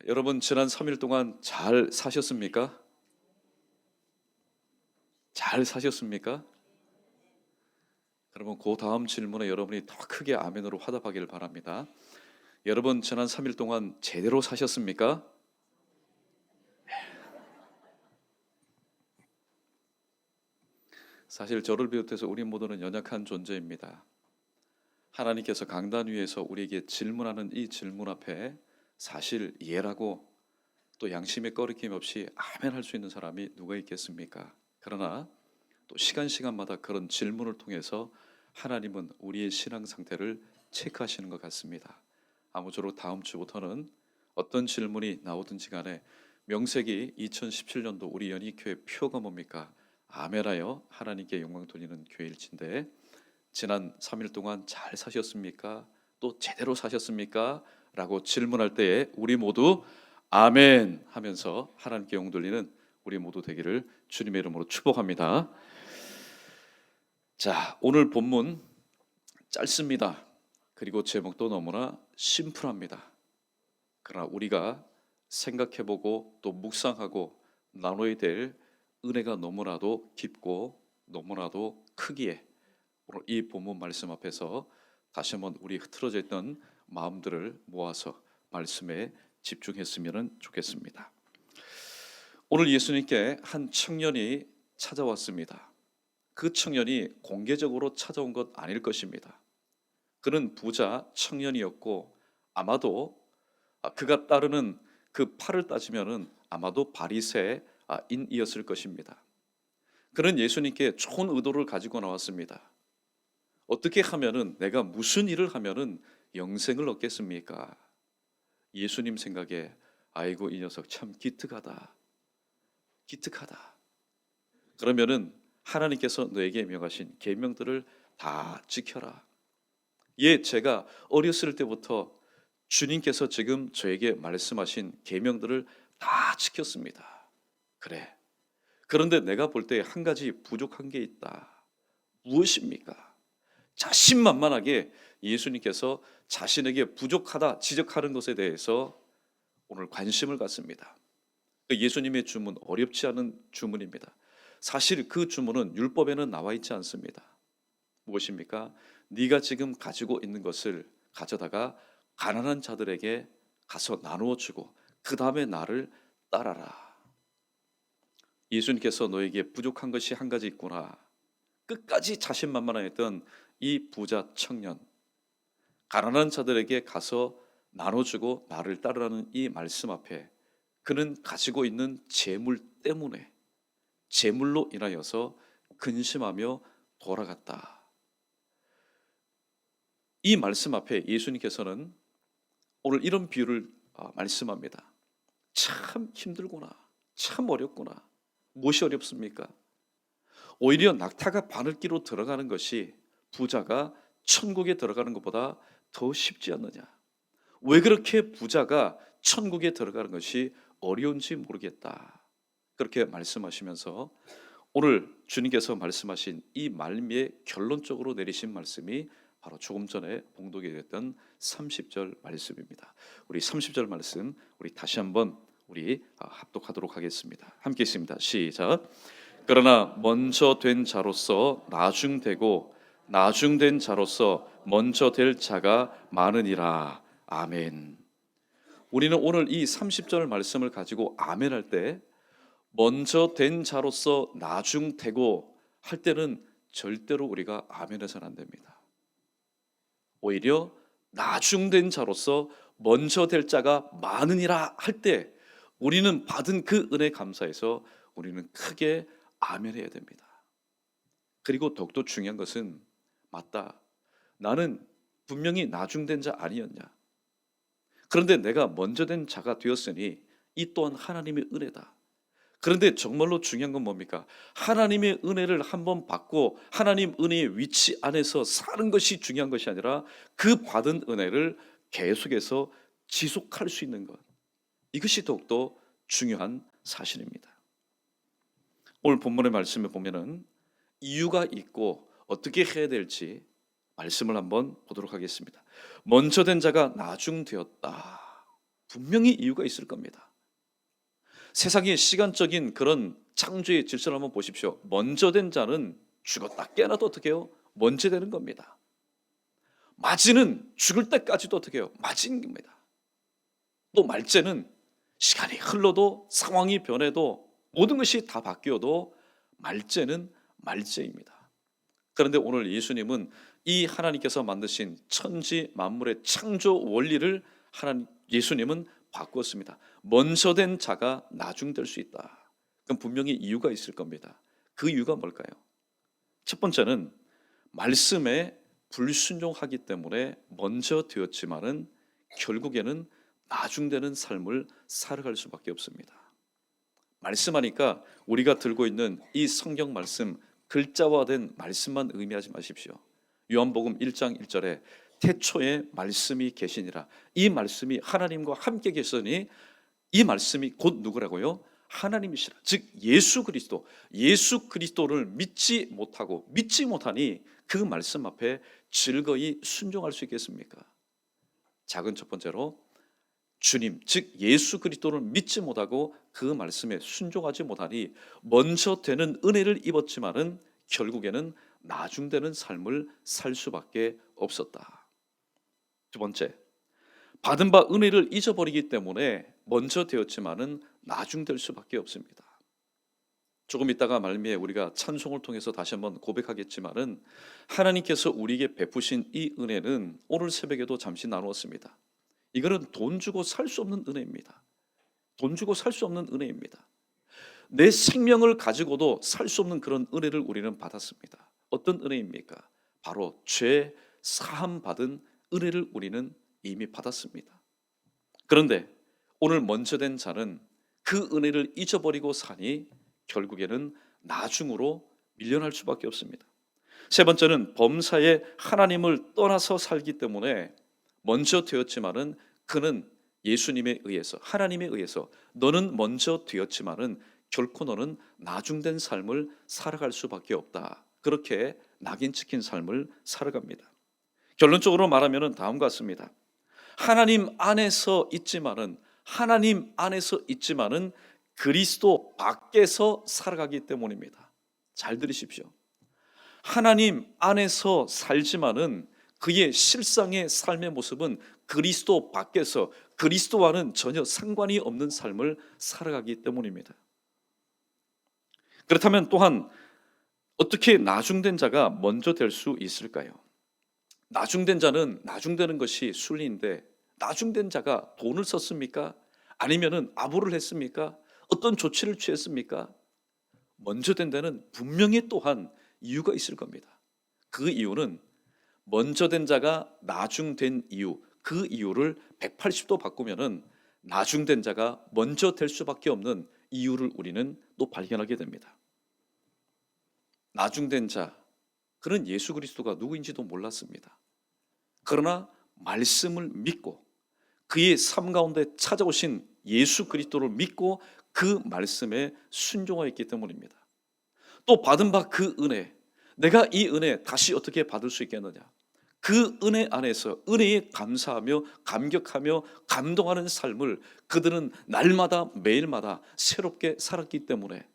여러분 지난 3일 동안 잘 사셨습니까? 잘 사셨습니까? 그러면 그 다음 질문에 여러분이 더 크게 아멘으로 화답하기를 바랍니다. 여러분 지난 3일 동안 제대로 사셨습니까? 사실 저를 비롯해서 우리 모두는 연약한 존재입니다. 하나님께서 강단 위에서 우리에게 질문하는 이 질문 앞에 사실 이해라고 또 양심의 꺼리낌 없이 아멘 할 수 있는 사람이 누가 있겠습니까? 그러나 또 시간마다 그런 질문을 통해서 하나님은 우리의 신앙 상태를 체크하시는 것 같습니다. 아무쪼록 다음 주부터는 어떤 질문이 나오든지 간에 명색이 2017년도 우리 연희교회 표가 뭡니까? 아멘하여 하나님께 영광 돌리는 교회일진데 지난 3일 동안 잘 사셨습니까? 또 제대로 사셨습니까? 라고 질문할 때에 우리 모두 아멘 하면서 하나님께 영광 돌리는 우리 모두 되기를 주님의 이름으로 축복합니다. 자, 오늘 본문 짧습니다. 그리고 제목도 너무나 심플합니다. 그러나 우리가 생각해보고 또 묵상하고 나눠야 될 은혜가 너무나도 깊고 너무나도 크기에 오늘 이 본문 말씀 앞에서 다시 한번 우리 흐트러져 있던 마음들을 모아서 말씀에 집중했으면 좋겠습니다. 오늘 예수님께 한 청년이 찾아왔습니다. 그 청년이 공개적으로 찾아온 것 아닐 것입니다. 그는 부자 청년이었고 아마도 그가 따르는 그 팔을 따지면은 아마도 바리새인이었을 것입니다. 그는 예수님께 좋은 의도를 가지고 나왔습니다. 어떻게 하면은 내가 무슨 일을 하면은 영생을 얻겠습니까? 예수님 생각에 아이고 이 녀석 참 기특하다. 그러면은 하나님께서 너에게 명하신 계명들을 다 지켜라. 예, 제가 어렸을 때부터 주님께서 지금 저에게 말씀하신 계명들을 다 지켰습니다. 그래. 그런데 내가 볼 때 한 가지 부족한 게 있다. 무엇입니까? 자신만만하게 예수님께서 자신에게 부족하다 지적하는 것에 대해서 오늘 관심을 갖습니다. 예수님의 주문 어렵지 않은 주문입니다. 사실 그 주문은 율법에는 나와 있지 않습니다. 무엇입니까? 네가 지금 가지고 있는 것을 가져다가 가난한 자들에게 가서 나누어 주고 그 다음에 나를 따라라. 예수님께서 너에게 부족한 것이 한 가지 있구나. 끝까지 자신만만했던 이 부자 청년, 가난한 자들에게 가서 나눠주고 나를 따르라는 이 말씀 앞에 그는 가지고 있는 재물 때문에 재물로 인하여서 근심하며 돌아갔다. 이 말씀 앞에 예수님께서는 오늘 이런 비유를 말씀합니다. 참 힘들구나. 참 어렵구나. 무엇이 어렵습니까? 오히려 낙타가 바늘기로 들어가는 것이 부자가 천국에 들어가는 것보다 더 쉽지 않느냐. 왜 그렇게 부자가 천국에 들어가는 것이 어려운지 모르겠다. 그렇게 말씀하시면서 오늘 주님께서 말씀하신 이 말미에 결론적으로 내리신 말씀이 바로 조금 전에 봉독이 됐던 30절 말씀입니다. 우리 30절 말씀 우리 다시 한번 우리 합독하도록 하겠습니다. 함께 있습니다. 시작. 그러나 먼저 된 자로서 나중되고 나중된 자로서 먼저 될 자가 많으니라. 아멘. 우리는 오늘 이 30절 말씀을 가지고 아멘 할 때 먼저 된 자로서 나중되고 할 때는 절대로 우리가 아멘해서는 안 됩니다. 오히려 나중된 자로서 먼저 될 자가 많으니라 할 때 우리는 받은 그 은혜 감사해서 우리는 크게 아멘해야 됩니다. 그리고 더욱더 중요한 것은 맞다. 나는 분명히 나중된 자 아니었냐. 그런데 내가 먼저 된 자가 되었으니 이 또한 하나님의 은혜다. 그런데 정말로 중요한 건 뭡니까? 하나님의 은혜를 한번 받고 하나님 은혜의 위치 안에서 사는 것이 중요한 것이 아니라 그 받은 은혜를 계속해서 지속할 수 있는 것. 이것이 더욱더 중요한 사실입니다. 오늘 본문의 말씀에 보면은 이유가 있고 어떻게 해야 될지 말씀을 한번 보도록 하겠습니다. 먼저 된 자가 나중되었다. 분명히 이유가 있을 겁니다. 세상의 시간적인 그런 창조의 질서를 한번 보십시오. 먼저 된 자는 죽었다 깨어나도 어떻게 해요? 먼저 되는 겁니다. 맞이는 죽을 때까지도 어떻게 해요? 맞이인 겁니다. 또 말째는 시간이 흘러도 상황이 변해도 모든 것이 다 바뀌어도 말째는 말째입니다. 그런데 오늘 예수님은 이 하나님께서 만드신 천지 만물의 창조 원리를 예수님은 바꾸었습니다. 먼저 된 자가 나중 될 수 있다. 그럼 분명히 이유가 있을 겁니다. 그 이유가 뭘까요? 첫 번째는 말씀에 불순종하기 때문에 먼저 되었지만은 결국에는 나중되는 삶을 살아갈 수밖에 없습니다. 말씀하니까 우리가 들고 있는 이 성경 말씀, 글자화된 말씀만 의미하지 마십시오. 요한복음 1장 1절에 태초에 말씀이 계시니라. 이 말씀이 하나님과 함께 계시니 이 말씀이 곧 누구라고요? 하나님이시라. 즉 예수 그리스도를 믿지 못하니 그 말씀 앞에 즐거이 순종할 수 있겠습니까? 작은 첫 번째로 주님, 즉 예수 그리스도를 믿지 못하고 그 말씀에 순종하지 못하니 먼저 되는 은혜를 입었지만은 결국에는 나중되는 삶을 살 수밖에 없었다. 두 번째, 받은 바 은혜를 잊어버리기 때문에 먼저 되었지만은 나중될 수밖에 없습니다. 조금 있다가 말미에 우리가 찬송을 통해서 다시 한번 고백하겠지만은 하나님께서 우리에게 베푸신 이 은혜는 오늘 새벽에도 잠시 나누었습니다. 이거는 돈 주고 살 수 없는 은혜입니다. 돈 주고 살 수 없는 은혜입니다. 내 생명을 가지고도 살 수 없는 그런 은혜를 우리는 받았습니다. 어떤 은혜입니까? 바로 죄 사함 받은 은혜를 우리는 이미 받았습니다. 그런데 오늘 먼저 된 자는 그 은혜를 잊어버리고 사니 결국에는 나중으로 밀려날 수밖에 없습니다. 세 번째는 범사에 하나님을 떠나서 살기 때문에 먼저 되었지만은 그는 예수님에 의해서 하나님에 의해서 너는 먼저 되었지만은 결코 너는 나중된 삶을 살아갈 수밖에 없다. 그렇게 낙인 찍힌 삶을 살아갑니다. 결론적으로 말하면 다음과 같습니다. 하나님 안에서 있지만은 그리스도 밖에서 살아가기 때문입니다. 잘 들으십시오. 하나님 안에서 살지만은 그의 실상의 삶의 모습은 그리스도 밖에서 그리스도와는 전혀 상관이 없는 삶을 살아가기 때문입니다. 그렇다면 또한 어떻게 나중된 자가 먼저 될 수 있을까요? 나중된 자는 나중되는 것이 순리인데 나중된 자가 돈을 썼습니까? 아니면은 아부를 했습니까? 어떤 조치를 취했습니까? 먼저 된 데는 분명히 또한 이유가 있을 겁니다. 그 이유는 먼저 된 자가 나중된 이유, 그 이유를 180도 바꾸면은 나중된 자가 먼저 될 수밖에 없는 이유를 우리는 또 발견하게 됩니다. 나중된 자, 그는 예수 그리스도가 누구인지도 몰랐습니다. 그러나 말씀을 믿고 그의 삶 가운데 찾아오신 예수 그리스도를 믿고 그 말씀에 순종하였기 때문입니다. 또 받은 바 그 은혜, 내가 이 은혜 다시 어떻게 받을 수 있겠느냐? 그 은혜 안에서 은혜에 감사하며 감격하며 감동하는 삶을 그들은 날마다 매일마다 새롭게 살았기 때문에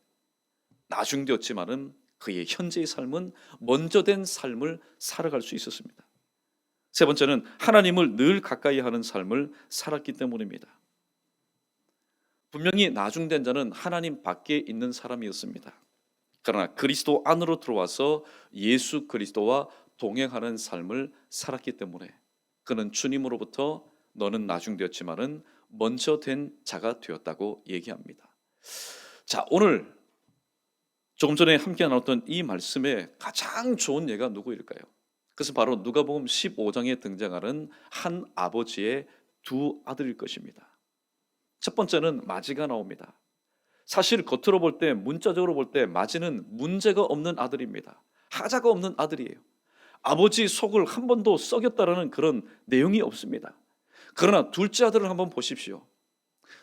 나중되었지만은 그의 현재의 삶은 먼저 된 삶을 살아갈 수 있었습니다. 세 번째는 하나님을 늘 가까이 하는 삶을 살았기 때문입니다. 분명히 나중된 자는 하나님 밖에 있는 사람이었습니다. 그러나 그리스도 안으로 들어와서 예수 그리스도와 동행하는 삶을 살았기 때문에 그는 주님으로부터 너는 나중되었지만은 먼저 된 자가 되었다고 얘기합니다. 자, 오늘 조금 전에 함께 나눴던 이 말씀의 가장 좋은 예가 누구일까요? 그것은 바로 누가복음 15장에 등장하는 한 아버지의 두 아들일 것입니다. 첫 번째는 마지가 나옵니다. 사실 겉으로 볼 때, 문자적으로 볼 때 마지는 문제가 없는 아들입니다. 하자가 없는 아들이에요. 아버지 속을 한 번도 썩였다라는 그런 내용이 없습니다. 그러나 둘째 아들을 한번 보십시오.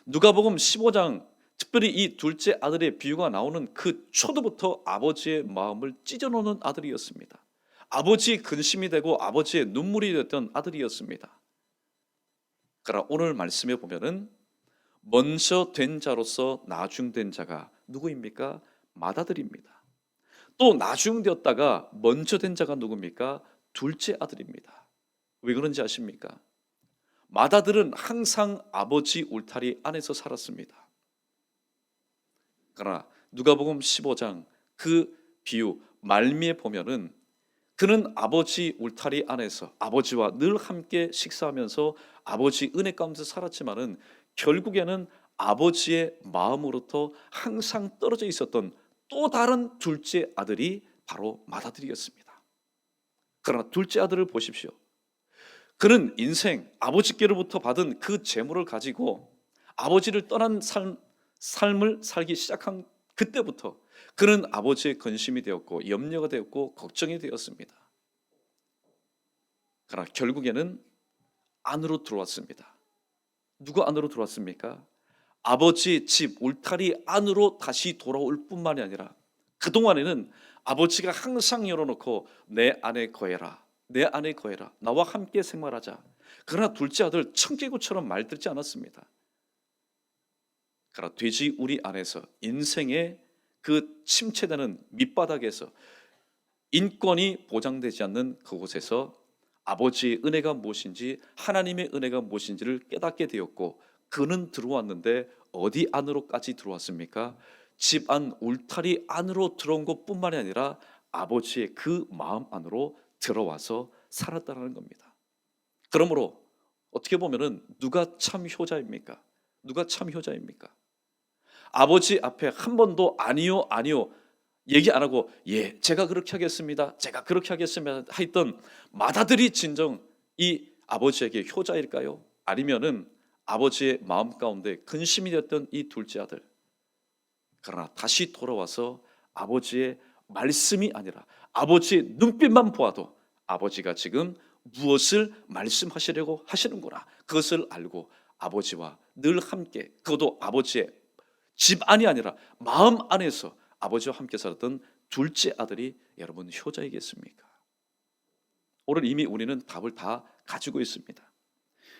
누가복음 15장, 특별히 이 둘째 아들의 비유가 나오는 그 초도부터 아버지의 마음을 찢어놓는 아들이었습니다. 아버지의 근심이 되고 아버지의 눈물이 됐던 아들이었습니다. 그러나 오늘 말씀에 보면은 먼저 된 자로서 나중된 자가 누구입니까? 맏아들입니다. 또 나중되었다가 먼저 된 자가 누굽니까? 둘째 아들입니다. 왜 그런지 아십니까? 맏아들은 항상 아버지 울타리 안에서 살았습니다. 그러나 누가복음 15장 그 비유 말미에 보면은 그는 아버지 울타리 안에서 아버지와 늘 함께 식사하면서 아버지 은혜 가운데 살았지만은 결국에는 아버지의 마음으로부터 항상 떨어져 있었던 또 다른 둘째 아들이 바로 맏아들이었습니다. 그러나 둘째 아들을 보십시오. 그는 인생 아버지께로부터 받은 그 재물을 가지고 아버지를 떠난 삶을 살기 시작한 그때부터 그는 아버지의 근심이 되었고 염려가 되었고 걱정이 되었습니다. 그러나 결국에는 안으로 들어왔습니다. 누구 안으로 들어왔습니까? 아버지 집 울타리 안으로 다시 돌아올 뿐만이 아니라 그동안에는 아버지가 항상 열어놓고 내 안에 거해라, 내 안에 거해라, 나와 함께 생활하자. 그러나 둘째 아들 청개구처럼 말듣지 않았습니다. 그러나 돼지 우리 안에서 인생의 그 침체되는 밑바닥에서 인권이 보장되지 않는 그곳에서 아버지의 은혜가 무엇인지 하나님의 은혜가 무엇인지를 깨닫게 되었고 그는 들어왔는데 어디 안으로까지 들어왔습니까? 집 안 울타리 안으로 들어온 것뿐만이 아니라 아버지의 그 마음 안으로 들어와서 살았다는 겁니다. 그러므로 어떻게 보면은 누가 참 효자입니까? 누가 참 효자입니까? 아버지 앞에 한 번도 아니요 아니요 얘기 안 하고 예 제가 그렇게 하겠습니다, 제가 그렇게 하겠습니다 했던 맏아들이 진정 이 아버지에게 효자일까요? 아니면은 아버지의 마음 가운데 근심이 되었던 이 둘째 아들, 그러나 다시 돌아와서 아버지의 말씀이 아니라 아버지의 눈빛만 보아도 아버지가 지금 무엇을 말씀하시려고 하시는구나 그것을 알고 아버지와 늘 함께, 그것도 아버지의 집 안이 아니라 마음 안에서 아버지와 함께 살았던 둘째 아들이 여러분 효자이겠습니까? 오늘 이미 우리는 답을 다 가지고 있습니다.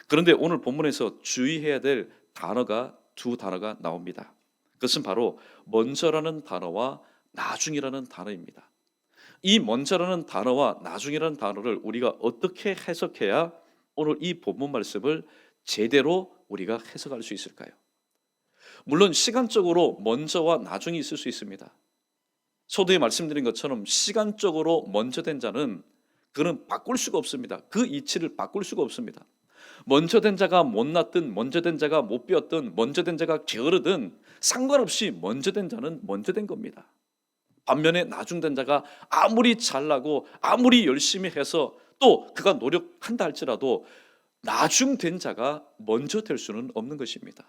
그런데 오늘 본문에서 주의해야 될 단어가 두 단어가 나옵니다. 그것은 바로 먼저라는 단어와 나중이라는 단어입니다. 이 먼저라는 단어와 나중이라는 단어를 우리가 어떻게 해석해야 오늘 이 본문 말씀을 제대로 우리가 해석할 수 있을까요? 물론 시간적으로 먼저와 나중이 있을 수 있습니다. 초대에 말씀드린 것처럼 시간적으로 먼저 된 자는 그는 바꿀 수가 없습니다. 그 이치를 바꿀 수가 없습니다. 먼저 된 자가 못 낳든 먼저 된 자가 못 배웠든 먼저 된 자가 게으르든 상관없이 먼저 된 자는 먼저 된 겁니다. 반면에 나중된 자가 아무리 잘나고 아무리 열심히 해서 또 그가 노력한다 할지라도 나중된 자가 먼저 될 수는 없는 것입니다.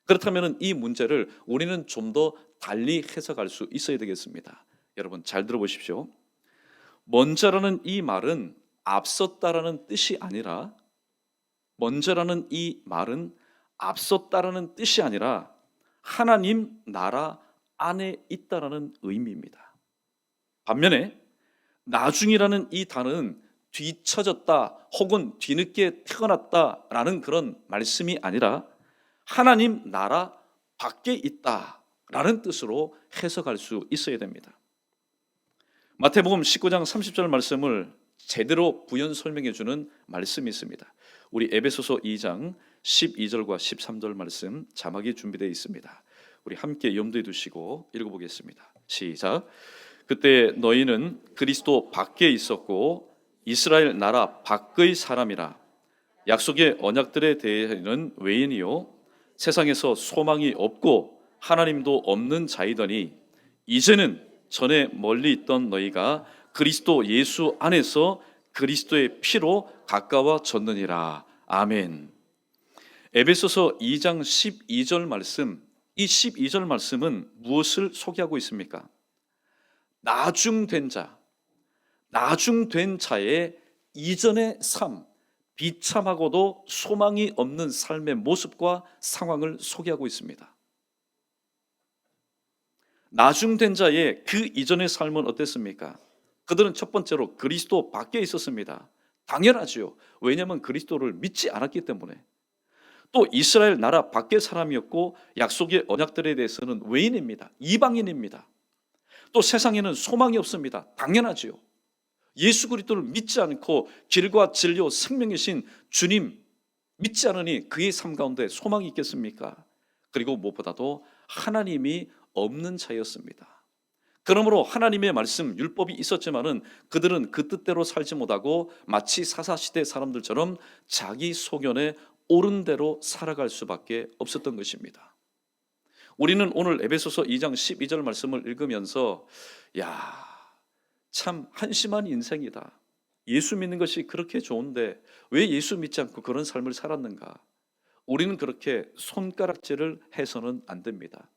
그렇다면 이 문제를 우리는 좀 더 달리 해석할 수 있어야 되겠습니다. 여러분 잘 들어보십시오. 먼저라는 이 말은 앞섰다라는 뜻이 아니라, 먼저라는 이 말은 앞섰다라는 뜻이 아니라 하나님 나라 안에 있다라는 의미입니다. 반면에 나중이라는 이 단어는 뒤처졌다 혹은 뒤늦게 태어났다라는 그런 말씀이 아니라 하나님 나라 밖에 있다라는 뜻으로 해석할 수 있어야 됩니다. 마태복음 19장 30절 말씀을 제대로 부연 설명해 주는 말씀이 있습니다. 우리 에베소서 2장 12절과 13절 말씀 자막이 준비되어 있습니다. 우리 함께 염두에 두시고 읽어보겠습니다. 시작. 그때 너희는 그리스도 밖에 있었고 이스라엘 나라 밖의 사람이라. 약속의 언약들에 대해는 외인이요 세상에서 소망이 없고 하나님도 없는 자이더니 이제는 전에 멀리 있던 너희가 그리스도 예수 안에서 그리스도의 피로 가까워졌느니라. 아멘. 에베소서 2장 12절 말씀, 이 12절 말씀은 무엇을 소개하고 있습니까? 나중된 자, 나중된 자의 이전의 삶, 비참하고도 소망이 없는 삶의 모습과 상황을 소개하고 있습니다. 나중된 자의 그 이전의 삶은 어땠습니까? 그들은 첫 번째로 그리스도 밖에 있었습니다. 당연하지요. 왜냐하면 그리스도를 믿지 않았기 때문에. 또 이스라엘 나라 밖의 사람이었고 약속의 언약들에 대해서는 외인입니다. 이방인입니다. 또 세상에는 소망이 없습니다. 당연하지요. 예수 그리스도를 믿지 않고 길과 진리와 생명이신 주님 믿지 않으니 그의 삶 가운데 소망이 있겠습니까? 그리고 무엇보다도 하나님이 없는 자였습니다. 그러므로 하나님의 말씀 율법이 있었지만은 그들은 그 뜻대로 살지 못하고 마치 사사시대 사람들처럼 자기 소견에 옳은 대로 살아갈 수밖에 없었던 것입니다. 우리는 오늘 에베소서 2장 12절 말씀을 읽으면서 참 한심한 인생이다. 예수 믿는 것이 그렇게 좋은데 왜 예수 믿지 않고 그런 삶을 살았는가? 우리는 그렇게 손가락질을 해서는 안 됩니다.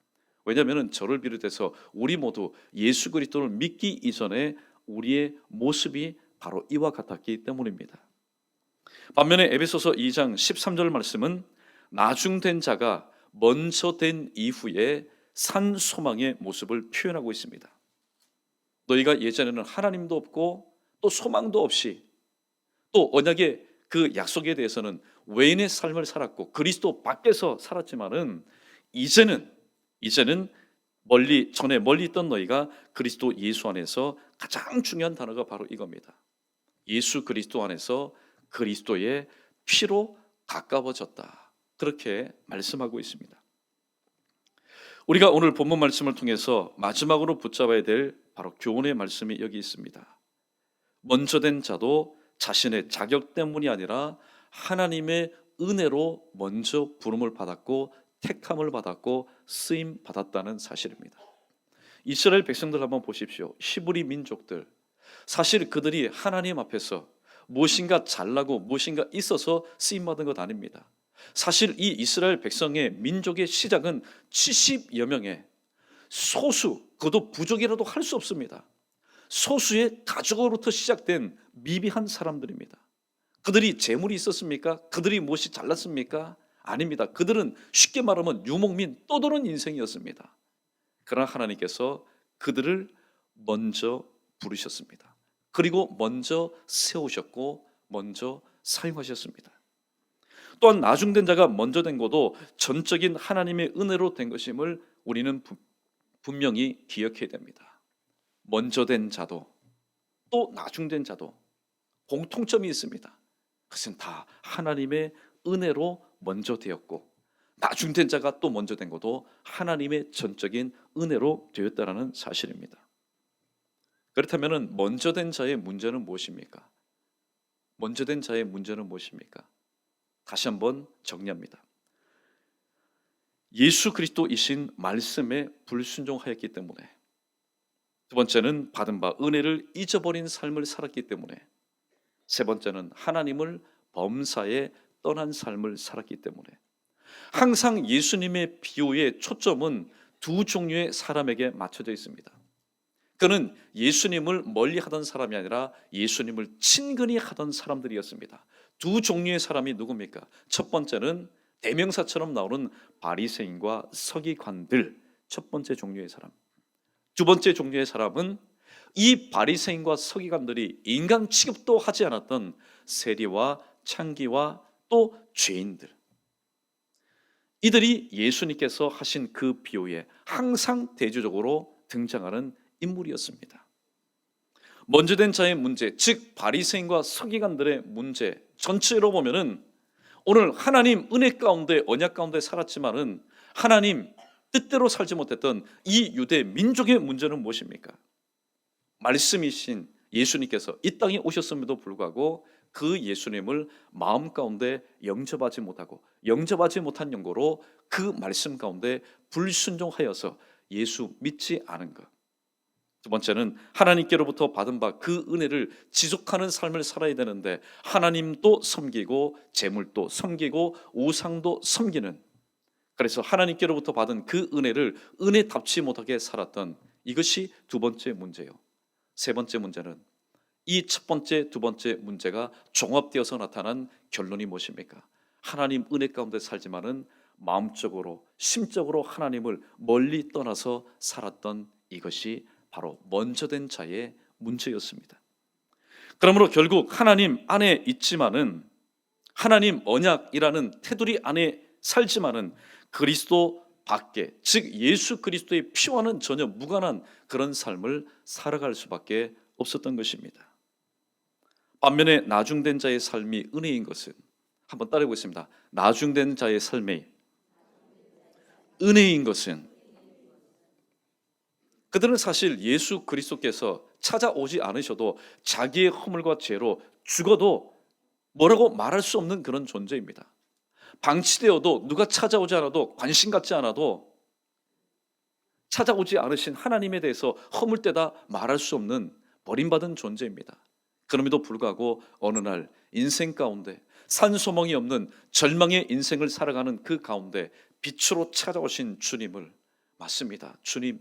왜냐하면 저를 비롯해서 우리 모두 예수 그리스도를 믿기 이전에 우리의 모습이 바로 이와 같았기 때문입니다. 반면에 에베소서 2장 13절 말씀은 나중된 자가 먼저 된 이후에 산 소망의 모습을 표현하고 있습니다. 너희가 예전에는 하나님도 없고 또 소망도 없이 또 언약의 그 약속에 대해서는 외인의 삶을 살았고 그리스도 밖에서 살았지만은 이제는 전에 멀리 있던 너희가 그리스도 예수 안에서 가장 중요한 단어가 바로 이겁니다. 예수 그리스도 안에서 그리스도의 피로 가까워졌다. 그렇게 말씀하고 있습니다. 우리가 오늘 본문 말씀을 통해서 마지막으로 붙잡아야 될 바로 교훈의 말씀이 여기 있습니다. 먼저 된 자도 자신의 자격 때문이 아니라 하나님의 은혜로 먼저 부름을 받았고 택함을 받았고 쓰임 받았다는 사실입니다. 이스라엘 백성들 한번 보십시오. 히브리 민족들, 사실 그들이 하나님 앞에서 무엇인가 잘나고 무엇인가 있어서 쓰임 받은 것 아닙니다. 사실 이 이스라엘 백성의 민족의 시작은 70여 명의 소수, 그것도 부족이라도 할 수 없습니다. 소수의 가족으로부터 시작된 미비한 사람들입니다. 그들이 재물이 있었습니까? 그들이 무엇이 잘났습니까? 아닙니다. 그들은 쉽게 말하면 유목민 떠도는 인생이었습니다. 그러나 하나님께서 그들을 먼저 부르셨습니다. 그리고 먼저 세우셨고 먼저 사용하셨습니다. 또한 나중된 자가 먼저 된 것도 전적인 하나님의 은혜로 된 것임을 우리는 분명히 기억해야 됩니다. 먼저 된 자도 또 나중된 자도 공통점이 있습니다. 그것은 다 하나님의 은혜로 먼저 되었고 나중된 자가 또 먼저 된 것도 하나님의 전적인 은혜로 되었다는 사실입니다. 그렇다면 먼저 된 자의 문제는 무엇입니까? 먼저 된 자의 문제는 무엇입니까? 다시 한번 정리합니다. 예수 그리스도이신 말씀에 불순종하였기 때문에, 두 번째는 받은 바 은혜를 잊어버린 삶을 살았기 때문에, 세 번째는 하나님을 범사에 떠난 삶을 살았기 때문에, 항상 예수님의 비유의 초점은 두 종류의 사람에게 맞춰져 있습니다. 그는 예수님을 멀리 하던 사람이 아니라 예수님을 친근히 하던 사람들이었습니다. 두 종류의 사람이 누굽니까? 첫 번째는 대명사처럼 나오는 바리새인과 서기관들, 첫 번째 종류의 사람. 두 번째 종류의 사람은 이 바리새인과 서기관들이 인간 취급도 하지 않았던 세리와 창기와 또 죄인들, 이들이 예수님께서 하신 그 비유에 항상 대조적으로 등장하는 인물이었습니다. 먼저 된 자의 문제, 즉 바리새인과 서기관들의 문제 전체로 보면은 오늘 하나님 은혜 가운데 언약 가운데 살았지만은 하나님 뜻대로 살지 못했던 이 유대 민족의 문제는 무엇입니까? 말씀이신 예수님께서 이 땅에 오셨음에도 불구하고 그 예수님을 마음 가운데 영접하지 못하고 영접하지 못한 연고로 그 말씀 가운데 불순종하여서 예수 믿지 않은 것. 두 번째는 하나님께로부터 받은 바 그 은혜를 지속하는 삶을 살아야 되는데 하나님도 섬기고 재물도 섬기고 우상도 섬기는, 그래서 하나님께로부터 받은 그 은혜를 은혜답지 못하게 살았던 이것이 두 번째 문제예요. 세 번째 문제는 이 첫 번째, 두 번째 문제가 종합되어서 나타난 결론이 무엇입니까? 하나님 은혜 가운데 살지만은 마음적으로 심적으로 하나님을 멀리 떠나서 살았던 이것이 바로 먼저 된 자의 문제였습니다. 그러므로 결국 하나님 안에 있지만은 하나님 언약이라는 테두리 안에 살지만은 그리스도 밖에, 즉 예수 그리스도의 피와는 전혀 무관한 그런 삶을 살아갈 수밖에 없었던 것입니다. 반면에 나중된 자의 삶이 은혜인 것은, 한번 따라해 보겠습니다. 나중된 자의 삶의 은혜인 것은, 그들은 사실 예수 그리스도께서 찾아오지 않으셔도 자기의 허물과 죄로 죽어도 뭐라고 말할 수 없는 그런 존재입니다. 방치되어도, 누가 찾아오지 않아도, 관심 갖지 않아도 찾아오지 않으신 하나님에 대해서 허물되다 말할 수 없는 버림받은 존재입니다. 그럼에도 불구하고 어느 날 인생 가운데 산소망이 없는 절망의 인생을 살아가는 그 가운데 빛으로 찾아오신 주님을 맞습니다. 주님,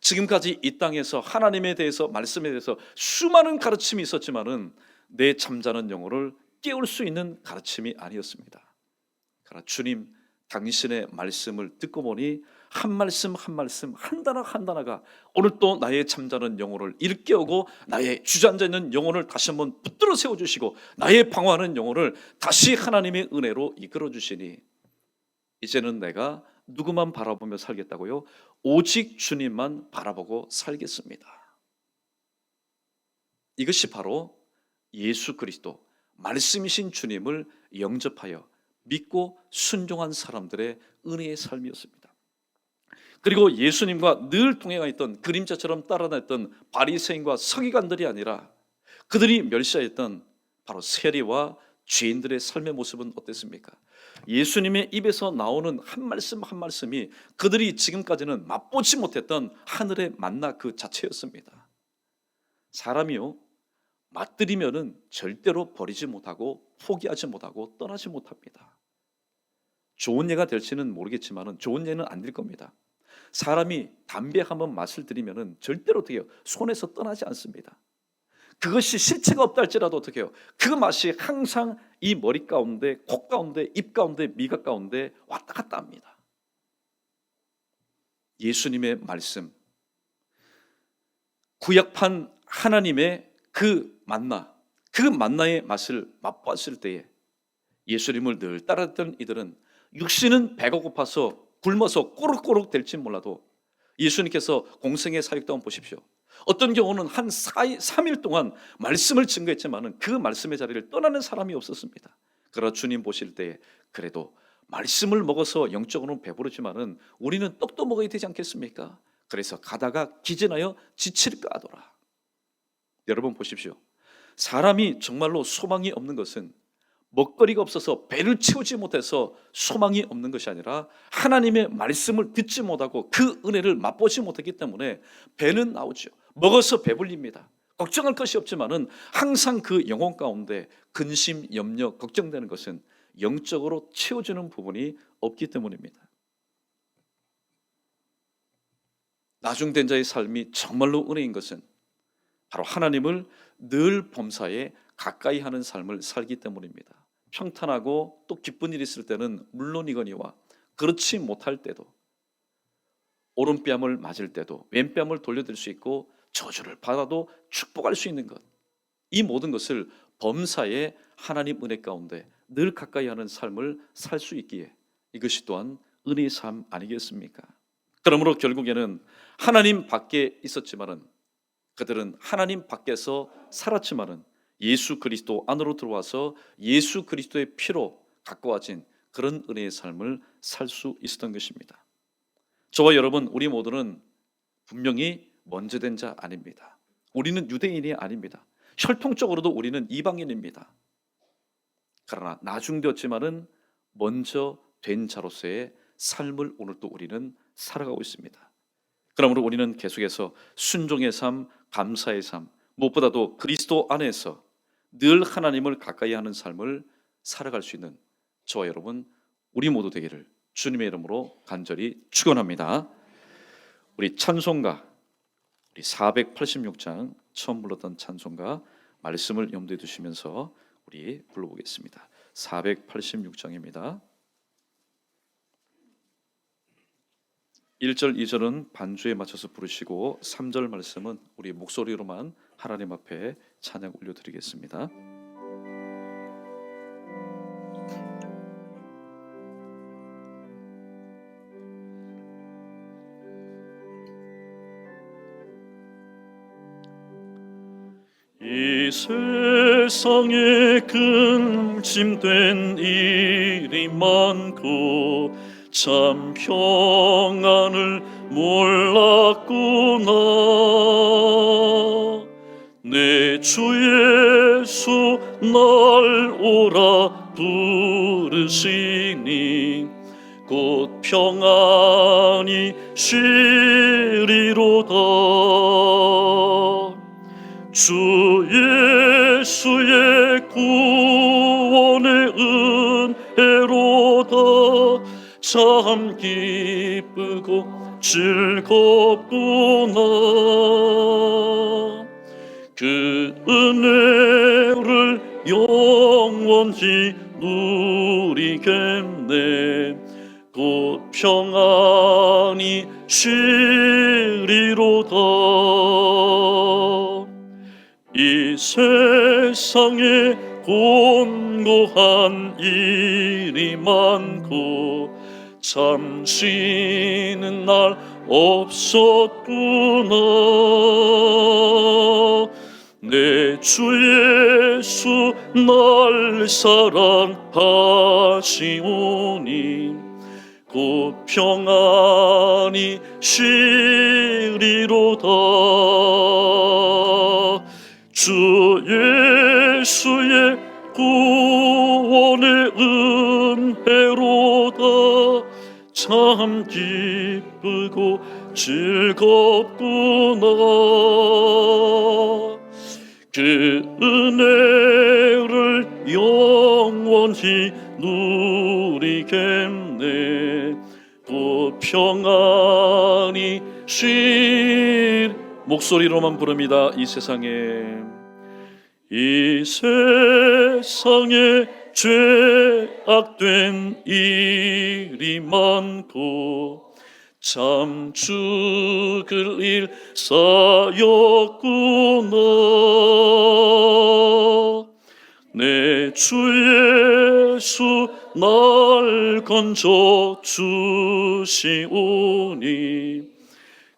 지금까지 이 땅에서 하나님에 대해서, 말씀에 대해서 수많은 가르침이 있었지만은 내 잠자는 영혼을 깨울 수 있는 가르침이 아니었습니다. 그러나 주님, 당신의 말씀을 듣고 보니 한 말씀 한 말씀, 한 단어 한 단어가 오늘 또 나의 잠자는 영혼을 일깨우고 나의 주저앉아 있는 영혼을 다시 한번 붙들어 세워주시고 나의 방황하는 영혼을 다시 하나님의 은혜로 이끌어 주시니 이제는 내가 누구만 바라보며 살겠다고요? 오직 주님만 바라보고 살겠습니다. 이것이 바로 예수 그리스도, 말씀이신 주님을 영접하여 믿고 순종한 사람들의 은혜의 삶이었습니다. 그리고 예수님과 늘 동행하 있던, 그림자처럼 따라다녔던 바리새인과 서기관들이 아니라 그들이 멸시했던 바로 세리와 죄인들의 삶의 모습은 어땠습니까? 예수님의 입에서 나오는 한 말씀 한 말씀이 그들이 지금까지는 맛보지 못했던 하늘의 만나 그 자체였습니다. 사람이요, 맛들이면은 절대로 버리지 못하고 포기하지 못하고 떠나지 못합니다. 좋은 예가 될지는 모르겠지만 좋은 예는 안 될 겁니다. 사람이 담배 한번 맛을 들이면은 절대로 어떻게 해요? 손에서 떠나지 않습니다. 그것이 실체가 없다 할지라도 어떻게 해요? 그 맛이 항상 이 머리 가운데, 코 가운데, 입 가운데, 미각 가운데 왔다 갔다 합니다. 예수님의 말씀, 구약판 하나님의 그 만나, 그 만나의 맛을 맛봤을 때에 예수님을 늘 따랐던 이들은 육신은 배가 고파서 굶어서 꼬르꼬르 될지 몰라도 예수님께서 공생의 사역 동안 보십시오. 어떤 경우는 한 3일 동안 말씀을 증거했지만 그 말씀의 자리를 떠나는 사람이 없었습니다. 그러나 주님 보실 때 그래도 말씀을 먹어서 영적으로는 배부르지만은 우리는 떡도 먹어야 되지 않겠습니까? 그래서 가다가 기진하여 지칠까 하더라. 여러분 보십시오. 사람이 정말로 소망이 없는 것은 먹거리가 없어서 배를 채우지 못해서 소망이 없는 것이 아니라 하나님의 말씀을 듣지 못하고 그 은혜를 맛보지 못했기 때문에 배는 나오죠. 먹어서 배불립니다. 걱정할 것이 없지만은 항상 그 영혼 가운데 근심, 염려, 걱정되는 것은 영적으로 채워주는 부분이 없기 때문입니다. 나중된 자의 삶이 정말로 은혜인 것은 바로 하나님을 늘 범사에 가까이 하는 삶을 살기 때문입니다. 평탄하고 또 기쁜 일이 있을 때는 물론이거니와 그렇지 못할 때도, 오른뺨을 맞을 때도 왼뺨을 돌려드릴 수 있고 저주를 받아도 축복할 수 있는 것, 이 모든 것을 범사에 하나님 은혜 가운데 늘 가까이 하는 삶을 살 수 있기에 이것이 또한 은혜의 삶 아니겠습니까? 그러므로 결국에는 하나님 밖에 있었지만은, 그들은 하나님 밖에서 살았지만은 예수 그리스도 안으로 들어와서 예수 그리스도의 피로 가까워진 그런 은혜의 삶을 살 수 있었던 것입니다. 저와 여러분, 우리 모두는 분명히 먼저된 자 아닙니다. 우리는 유대인이 아닙니다. 혈통적으로도 우리는 이방인입니다. 그러나 나중되었지만은 먼저 된 자로서의 삶을 오늘 또 우리는 살아가고 있습니다. 그러므로 우리는 계속해서 순종의 삶, 감사의 삶, 무엇보다도 그리스도 안에서 늘 하나님을 가까이 하는 삶을 살아갈 수 있는 저와 여러분, 우리 모두 되기를 주님의 이름으로 간절히 축원합니다. 우리 찬송가, 우리 486장 처음 불렀던 찬송가 말씀을 염두에 두시면서 우리 불러보겠습니다. 486장입니다. 1절, 2절은 반주에 맞춰서 부르시고 3절 말씀은 우리 목소리로만 하나님 앞에 찬양 올려드리겠습니다. 이 세상에 근심된 일이 많고 참 평안을 몰랐구나. 내 주 예수 날 오라 부르시니 곧 평안이 쉬리로다. 주 예수의 구원의 은혜로다. 참 기쁘고 즐겁구나. 그 은혜를 영원히 누리겠네. 곧 평안이 쉬리로다. 이 세상에 곤고한 일이 많고 참 쉬는 날 없었구나. 내 주 예수 날 사랑하시오니 곧 평안이 쉬리로다. 주 예수의 구원의 은혜로다. 참 기쁘고 즐겁구나. 그 은혜를 영원히 누리겠네. 곧 평안이 목소리로만 부릅니다. 이 세상에 죄악된 일이 많고 참 죽을 일 쌓였구나. 내 주 예수 날 건져 주시오니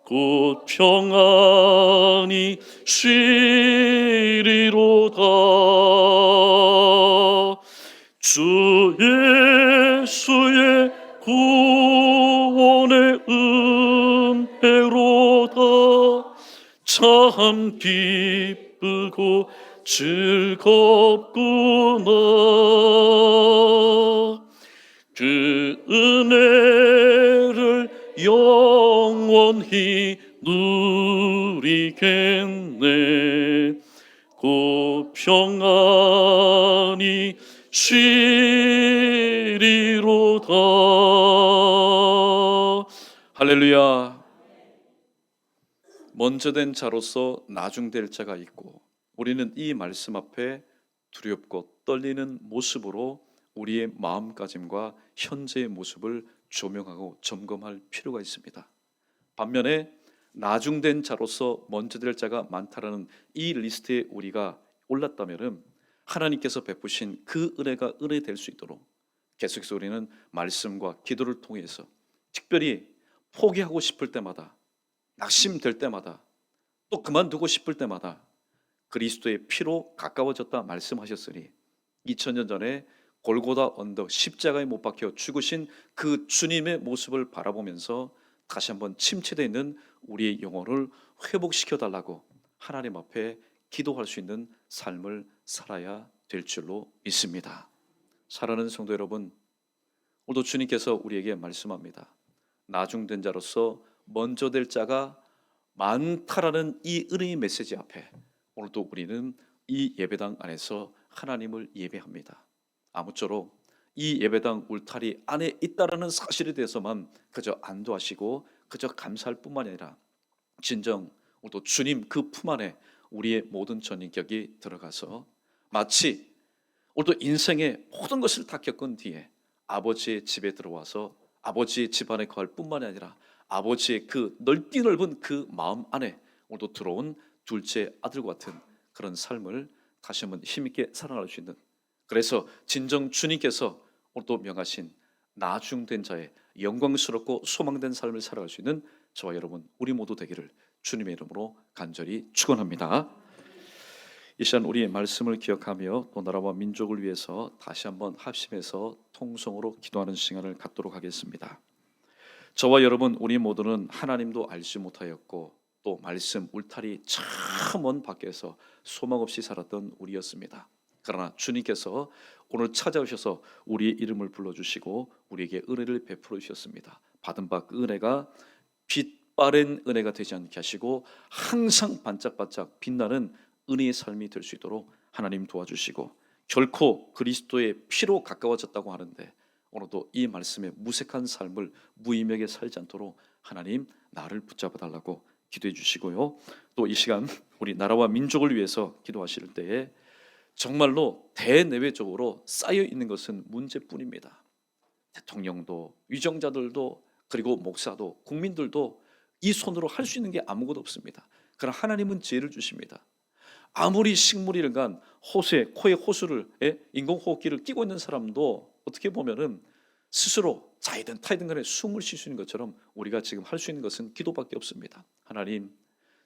곧 평안이 쉬리로다. 주 예수의 구원의 은혜로다. 참 기쁘고 즐겁구나. 그 은혜를 영원히 누리겠네. 곧 평안이 쉬리로다. 할렐루야. 먼저 된 자로서 나중될 자가 있고, 우리는 이 말씀 앞에 두렵고 떨리는 모습으로 우리의 마음가짐과 현재의 모습을 조명하고 점검할 필요가 있습니다. 반면에 나중된 자로서 먼저 될 자가 많다라는 이 리스트에 우리가 올랐다면 하나님께서 베푸신 그 은혜가 은혜 될 수 있도록 계속해서 우리는 말씀과 기도를 통해서 특별히 포기하고 싶을 때마다, 낙심될 때마다, 또 그만두고 싶을 때마다 그리스도의 피로 가까워졌다 말씀하셨으니 2000년 전에 골고다 언덕 십자가에 못 박혀 죽으신 그 주님의 모습을 바라보면서 다시 한번 침체되어 있는 우리의 영혼을 회복시켜 달라고 하나님 앞에 기도할 수 있는 삶을 살아야 될 줄로 믿습니다. 사랑하는 성도 여러분, 오늘도 주님께서 우리에게 말씀합니다. 나중된 자로서 먼저 될 자가 많다라는 이 은혜의 메시지 앞에 오늘도 우리는 이 예배당 안에서 하나님을 예배합니다. 아무쪼록 이 예배당 울타리 안에 있다라는 사실에 대해서만 그저 안도하시고 그저 감사할 뿐만 아니라 진정 또 주님 그 품 안에 우리의 모든 전인격이 들어가서 마치 오늘도 인생의 모든 것을 다 겪은 뒤에 아버지의 집에 들어와서 아버지의 집안에 거할 뿐만 아니라 아버지의 그 넓은 그 마음 안에 오늘도 들어온 둘째 아들과 같은 그런 삶을 다시 한번 힘있게 살아갈 수 있는, 그래서 진정 주님께서 오늘 또 명하신 나중된 자의 영광스럽고 소망된 삶을 살아갈 수 있는 저와 여러분 우리 모두 되기를 주님의 이름으로 간절히 축원합니다. 이 시간 우리의 말씀을 기억하며 또 나라와 민족을 위해서 다시 한번 합심해서 통성으로 기도하는 시간을 갖도록 하겠습니다. 저와 여러분 우리 모두는 하나님도 알지 못하였고 또 말씀 울타리 참 먼 밖에서 소망 없이 살았던 우리였습니다. 그러나 주님께서 오늘 찾아오셔서 우리의 이름을 불러주시고 우리에게 은혜를 베풀어 주셨습니다. 받은 바 그 은혜가 빛바랜 은혜가 되지 않게 하시고 항상 반짝반짝 빛나는 은혜의 삶이 될 수 있도록 하나님 도와주시고, 결코 그리스도의 피로 가까워졌다고 하는데 오늘도 이 말씀에 무색한 삶을 무의미하게 살지 않도록 하나님 나를 붙잡아 달라고 기도해 주시고요. 또 이 시간 우리 나라와 민족을 위해서 기도하실 때에 정말로 대내외적으로 쌓여 있는 것은 문제뿐입니다. 대통령도 위정자들도 그리고 목사도 국민들도 이 손으로 할 수 있는 게 아무것도 없습니다. 그러나 하나님은 지혜를 주십니다. 아무리 식물이간 호수에 코에 호수를 인공호흡기를 끼고 있는 사람도 어떻게 보면은 스스로 자이든 타이든 간에 숨을 쉴 수 있는 것처럼 우리가 지금 할 수 있는 것은 기도밖에 없습니다. 하나님,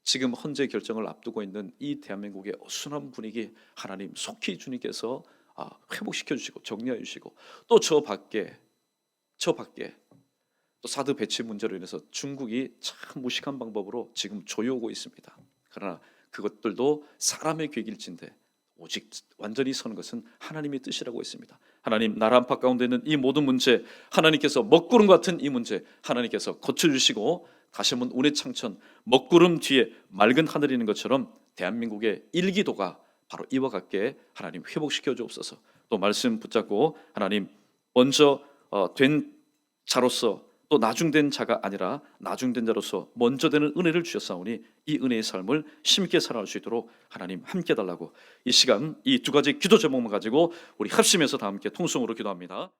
지금 헌재 결정을 앞두고 있는 이 대한민국의 어수선한 분위기 하나님 속히 주님께서 회복시켜 주시고 정리해 주시고, 또 저 밖에 또 사드 배치 문제로 인해서 중국이 참 무식한 방법으로 지금 조여오고 있습니다. 그러나 그것들도 사람의 계획일진데 오직 완전히 서는 것은 하나님의 뜻이라고 했습니다. 하나님, 나라 안팎 가운데 있는 이 모든 문제 하나님께서 먹구름 같은 이 문제 하나님께서 고쳐주시고, 다시 한번 운의 창천 먹구름 뒤에 맑은 하늘이 있는 것처럼 대한민국의 일기도가 바로 이와 같게 하나님 회복시켜 주옵소서. 또 말씀 붙잡고 하나님 먼저 된 자로서 또 나중된 자가 아니라 나중된 자로서 먼저 되는 은혜를 주셨사오니 이 은혜의 삶을 힘있게 살아갈 수 있도록 하나님 함께 달라고 이 시간 이 두 가지 기도 제목만 가지고 우리 합심해서 다 함께 통성으로 기도합니다.